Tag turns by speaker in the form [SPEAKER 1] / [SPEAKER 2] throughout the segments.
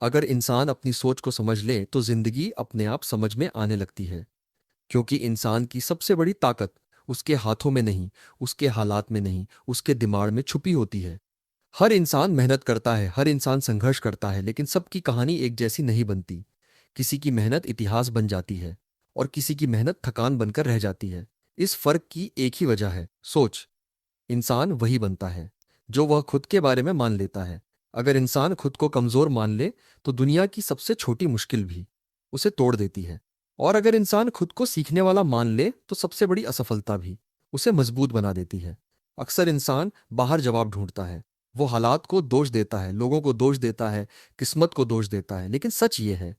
[SPEAKER 1] अगर इंसान अपनी सोच को समझ ले तो जिंदगी अपने आप समझ में आने लगती है। क्योंकि इंसान की सबसे बड़ी ताकत उसके हाथों में नहीं, उसके हालात में नहीं, उसके दिमाग में छुपी होती है। हर इंसान मेहनत करता है, हर इंसान संघर्ष करता है, लेकिन सबकी कहानी एक जैसी नहीं बनती। किसी की मेहनत इतिहास बन जाती है और किसी की मेहनत थकान बनकर रह जाती है। इस फर्क की एक ही वजह है, सोच। इंसान वही बनता है जो वह खुद के बारे में मान लेता है। अगर इंसान खुद को कमजोर मान ले तो दुनिया की सबसे छोटी मुश्किल भी उसे तोड़ देती है। और अगर इंसान खुद को सीखने वाला मान ले तो सबसे बड़ी असफलता भी उसे मजबूत बना देती है। अक्सर इंसान बाहर जवाब ढूंढता है। वो हालात को दोष देता है, लोगों को दोष देता है, किस्मत को दोष देता है, लेकिन सच ये है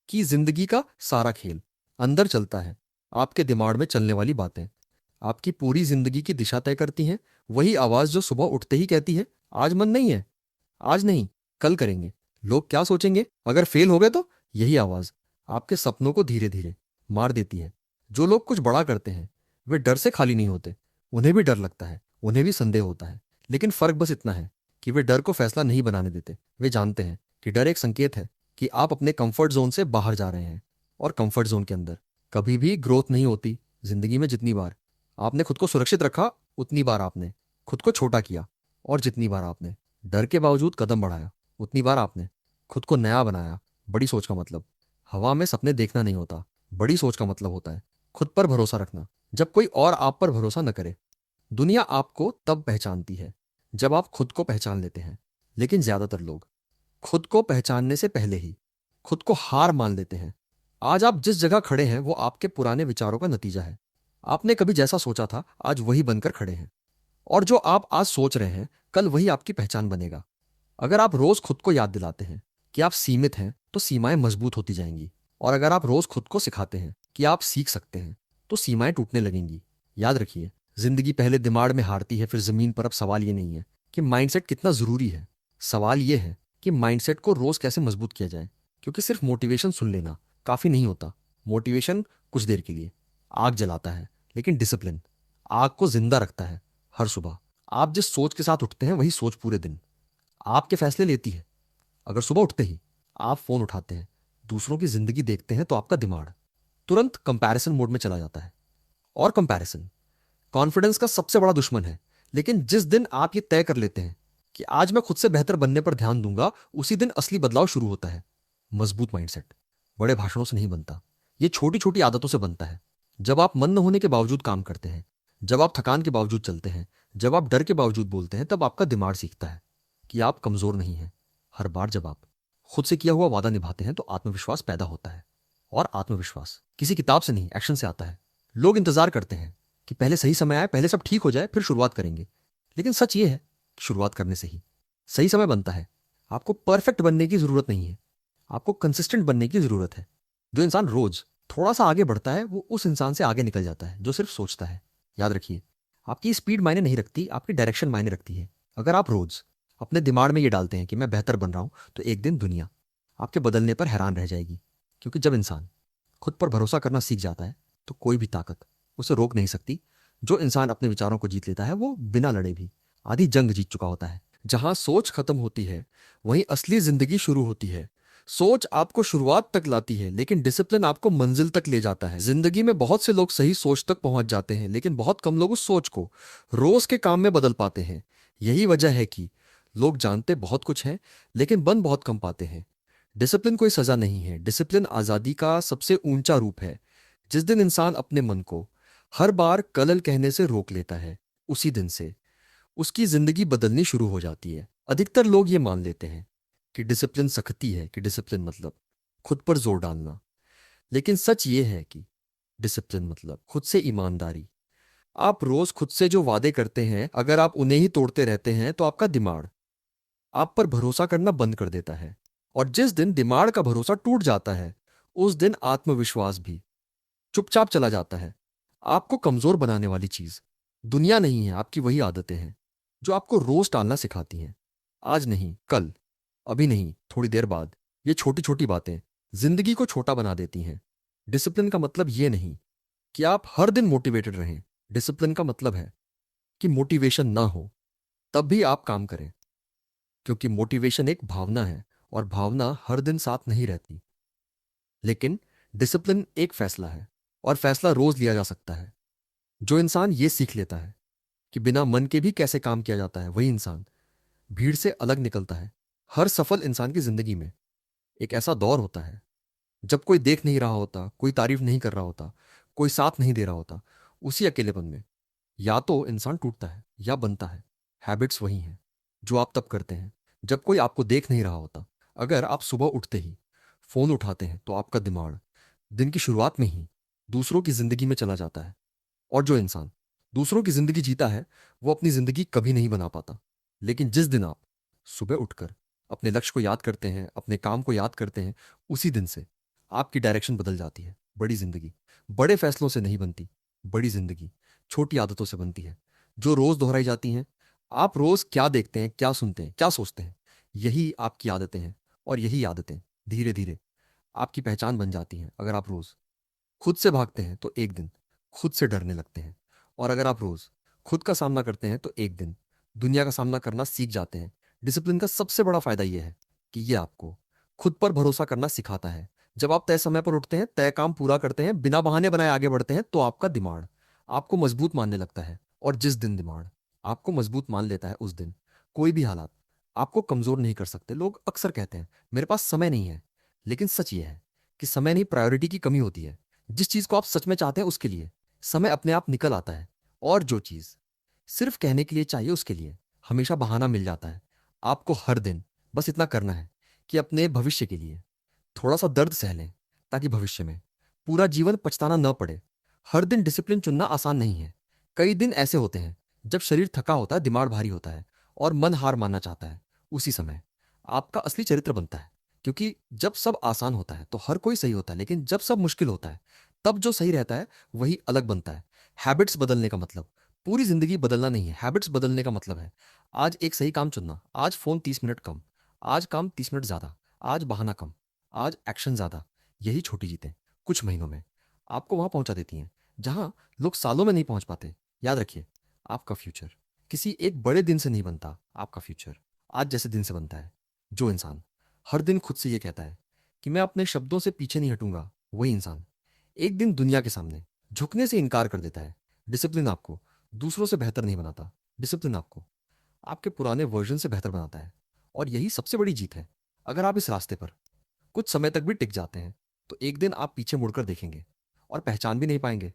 [SPEAKER 1] कि जिंदगी का सारा खेल अंदर चलता है। आपके दिमाग में चलने वाली बातें आपकी पूरी जिंदगी की दिशा तय करती हैं। वही आवाज जो सुबह उठते ही कहती है, आज मन नहीं है, आज नहीं, कल करेंगे। लोग क्या सोचेंगे अगर फेल हो गए तो? यही आवाज आपके सपनों को धीरे धीरे मार देती है। जो लोग कुछ बड़ा करते हैं वे डर से खाली नहीं होते। उन्हें भी डर लगता है, उन्हें भी संदेह होता है, लेकिन फर्क बस इतना है कि वे डर को फैसला नहीं बनाने देते। वे जानते हैं कि डर एक संकेत है कि आप अपने कंफर्ट जोन से बाहर जा रहे हैं। और कंफर्ट जोन के अंदर कभी भी ग्रोथ नहीं होती। जिंदगी में जितनी बार आपने खुद को सुरक्षित रखा, उतनी बार आपने खुद को छोटा किया। और जितनी बार आपने डर के बावजूद कदम बढ़ाया, उतनी बार आपने खुद को नया बनाया। बड़ी सोच का मतलब हवा में सपने देखना नहीं होता। बड़ी सोच का मतलब होता है खुद पर भरोसा रखना जब कोई और आप पर भरोसा न करे। दुनिया आपको तब पहचानती है जब आप खुद को पहचान लेते हैं, लेकिन ज्यादातर लोग खुद को पहचानने से पहले ही खुद को हार मान लेते हैं। आज आप जिस जगह खड़े हैं वो आपके पुराने विचारों का नतीजा है। आपने कभी जैसा सोचा था आज वही बनकर खड़े हैं। और जो आप आज सोच रहे हैं कल वही आपकी पहचान बनेगा। अगर आप रोज खुद को याद दिलाते हैं कि आप सीमित हैं तो सीमाएं मजबूत होती जाएंगी। और अगर आप रोज खुद को सिखाते हैं कि आप सीख सकते हैं तो सीमाएं टूटने लगेंगी। याद रखिए, जिंदगी पहले दिमाग में हारती है, फिर जमीन पर। अब सवाल ये नहीं है कि माइंडसेट कितना जरूरी है, सवाल ये है कि माइंडसेट को रोज कैसे मजबूत किया जाए। क्योंकि सिर्फ मोटिवेशन सुन लेना काफी नहीं होता। मोटिवेशन कुछ देर के लिए आग जलाता है, लेकिन डिसिप्लिन आग को जिंदा रखता है। हर सुबह आप जिस सोच के साथ उठते हैं वही सोच पूरे दिन आपके फैसले लेती है। अगर सुबह उठते ही आप फोन उठाते हैं, दूसरों की जिंदगी देखते हैं, तो आपका दिमाग तुरंत कंपैरिजन मोड में चला जाता है। और कंपैरिजन कॉन्फिडेंस का सबसे बड़ा दुश्मन है। लेकिन जिस दिन आप ये तय कर लेते हैं कि आज मैं खुद से बेहतर बनने पर ध्यान दूंगा, उसी दिन असली बदलाव शुरू होता है। मजबूत माइंडसेट बड़े भाषणों से नहीं बनता, ये छोटी छोटी आदतों से बनता है। जब आप मन न होने के बावजूद काम करते हैं, जब आप थकान के बावजूद चलते हैं, जब आप डर के बावजूद बोलते हैं, तब आपका दिमाग सीखता है कि आप कमजोर नहीं हैं। हर बार जब आप खुद से किया हुआ वादा निभाते हैं तो आत्मविश्वास पैदा होता है। और आत्मविश्वास किसी किताब से नहीं, एक्शन से आता है। लोग इंतजार करते हैं कि पहले सही समय आए, पहले सब ठीक हो जाए, फिर शुरुआत करेंगे। लेकिन सच ये है कि शुरुआत करने से ही सही समय बनता है। आपको परफेक्ट बनने की जरूरत नहीं है, आपको कंसिस्टेंट बनने की जरूरत है। जो इंसान रोज थोड़ा सा आगे बढ़ता है वो उस इंसान से आगे निकल जाता है जो सिर्फ सोचता है। याद रखिए, आपकी स्पीड मायने नहीं रखती, आपकी डायरेक्शन मायने रखती है। अगर आप रोज अपने दिमाग में ये डालते हैं कि मैं बेहतर बन रहा हूं, तो एक दिन दुनिया आपके बदलने पर हैरान रह जाएगी। क्योंकि जब इंसान खुद पर भरोसा करना सीख जाता है तो कोई भी ताकत उसे रोक नहीं सकती। जो इंसान अपने विचारों को जीत लेता है वो बिना लड़े भी आधी जंग जीत चुका होता है। जहां सोच खत्म होती है वहीं असली जिंदगी शुरू होती है। सोच आपको शुरुआत तक लाती है, लेकिन डिसिप्लिन आपको मंजिल तक ले जाता है। जिंदगी में बहुत से लोग सही सोच तक पहुंच जाते हैं, लेकिन बहुत कम लोग उस सोच को रोज के काम में बदल पाते हैं। यही वजह है कि लोग जानते बहुत कुछ हैं लेकिन बन बहुत कम पाते हैं। डिसिप्लिन कोई सजा नहीं है, डिसिप्लिन आजादी का सबसे ऊंचा रूप है। जिस दिन इंसान अपने मन को हर बार कलल कहने से रोक लेता है, उसी दिन से उसकी जिंदगी बदलनी शुरू हो जाती है। अधिकतर लोग ये मान लेते हैं कि डिसिप्लिन सख्ती है, कि डिसिप्लिन मतलब खुद पर जोर डालना। लेकिन सच ये है कि डिसिप्लिन मतलब खुद से ईमानदारी। आप रोज खुद से जो वादे करते हैं, अगर आप उन्हें ही तोड़ते रहते हैं तो आपका दिमाग आप पर भरोसा करना बंद कर देता है। और जिस दिन दिमाग का भरोसा टूट जाता है, उस दिन आत्मविश्वास भी चुपचाप चला जाता है। आपको कमजोर बनाने वाली चीज दुनिया नहीं है, आपकी वही आदतें हैं जो आपको रोज टालना सिखाती हैं। आज नहीं, कल, अभी नहीं, थोड़ी देर बाद। ये छोटी छोटी बातें जिंदगी को छोटा बना देती हैं। डिसिप्लिन का मतलब ये नहीं कि आप हर दिन मोटिवेटेड रहें। डिसिप्लिन का मतलब है कि मोटिवेशन ना हो तब भी आप काम करें। क्योंकि मोटिवेशन एक भावना है और भावना हर दिन साथ नहीं रहती। लेकिन डिसिप्लिन एक फैसला है, और फैसला रोज लिया जा सकता है। जो इंसान ये सीख लेता है कि बिना मन के भी कैसे काम किया जाता है, वही इंसान भीड़ से अलग निकलता है। हर सफल इंसान की जिंदगी में एक ऐसा दौर होता है जब कोई देख नहीं रहा होता, कोई तारीफ नहीं कर रहा होता, कोई साथ नहीं दे रहा होता। उसी अकेलेपन में या तो इंसान टूटता है या बनता है। हैबिट्स वही हैं जो आप तब करते हैं जब कोई आपको देख नहीं रहा होता। अगर आप सुबह उठते ही फोन उठाते हैं तो आपका दिमाग दिन की शुरुआत में ही दूसरों की जिंदगी में चला जाता है। और जो इंसान दूसरों की जिंदगी जीता है वो अपनी जिंदगी कभी नहीं बना पाता। लेकिन जिस दिन आप सुबह उठकर अपने लक्ष्य को याद करते हैं, अपने काम को याद करते हैं, उसी दिन से आपकी डायरेक्शन बदल जाती है। बड़ी जिंदगी बड़े फैसलों से नहीं बनती, बड़ी जिंदगी छोटी आदतों से बनती है, जो रोज दोहराई जाती हैं। आप रोज क्या देखते हैं, क्या सुनते हैं, क्या सोचते हैं, यही आपकी आदतें हैं। और यही आदतें धीरे धीरे आपकी पहचान बन जाती हैं। अगर आप रोज खुद से भागते हैं तो एक दिन खुद से डरने लगते हैं। और अगर आप रोज खुद का सामना करते हैं तो एक दिन दुनिया का सामना करना सीख जाते हैं। डिसिप्लिन का सबसे बड़ा फायदा यह है कि यह आपको खुद पर भरोसा करना सिखाता है। जब आप तय समय पर उठते हैं, तय काम पूरा करते हैं, बिना बहाने बनाए आगे बढ़ते हैं, तो आपका दिमाग आपको मजबूत मानने लगता है। और जिस दिन दिमाग आपको मजबूत मान लेता है, उस दिन कोई भी हालात आपको कमजोर नहीं कर सकते। लोग अक्सर कहते हैं मेरे पास समय नहीं है, लेकिन सच यह है कि समय नहीं, प्रायोरिटी की कमी होती है। जिस चीज को आप सच में चाहते हैं उसके लिए समय अपने आप निकल आता है। और जो चीज सिर्फ कहने के लिए चाहिए उसके लिए हमेशा बहाना मिल जाता है। आपको हर दिन बस इतना करना है कि अपने भविष्य के लिए थोड़ा सा दर्द सह लें, ताकि भविष्य में पूरा जीवन पछताना न पड़े। हर दिन डिसिप्लिन चुनना आसान नहीं है। कई दिन ऐसे होते हैं जब शरीर थका होता है, दिमाग भारी होता है और मन हार मानना चाहता है। उसी समय आपका असली चरित्र बनता है। क्योंकि जब सब आसान होता है तो हर कोई सही होता है, लेकिन जब सब मुश्किल होता है तब जो सही रहता है वही अलग बनता है। हैबिट्स बदलने का मतलब पूरी जिंदगी बदलना नहीं है। हैबिट्स बदलने का मतलब है आज एक सही काम चुनना, आज फोन 30 मिनट कम, आज काम 30 मिनट ज्यादा, आज बहाना कम, आज एक्शन ज्यादा। यही छोटी जीतें कुछ महीनों में आपको वहां पहुंचा देती हैं जहां लोग सालों में नहीं पहुंच पाते। याद रखिए, आपका फ्यूचर किसी एक बड़े दिन से नहीं बनता, आपका फ्यूचर आज जैसे दिन से बनता है। जो इंसान हर दिन खुद से ये कहता है कि मैं अपने शब्दों से पीछे नहीं हटूंगा, वही इंसान एक दिन दुनिया के सामने झुकने से इनकार कर देता है। डिसिप्लिन आपको दूसरों से बेहतर नहीं बनाता, डिसिप्लिन आपको आपके पुराने वर्जन से बेहतर बनाता है। और यही सबसे बड़ी जीत है। अगर आप इस रास्ते पर कुछ समय तक भी टिक जाते हैं तो एक दिन आप पीछे मुड़कर देखेंगे और पहचान भी नहीं पाएंगे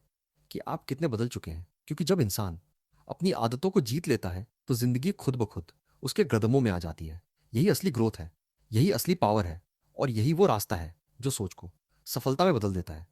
[SPEAKER 1] कि आप कितने बदल चुके हैं। क्योंकि जब इंसान अपनी आदतों को जीत लेता है तो जिंदगी खुद ब खुद उसके कदमों में आ जाती है। यही असली ग्रोथ है, यही असली पावर है, और यही वो रास्ता है जो सोच को सफलता में बदल देता है।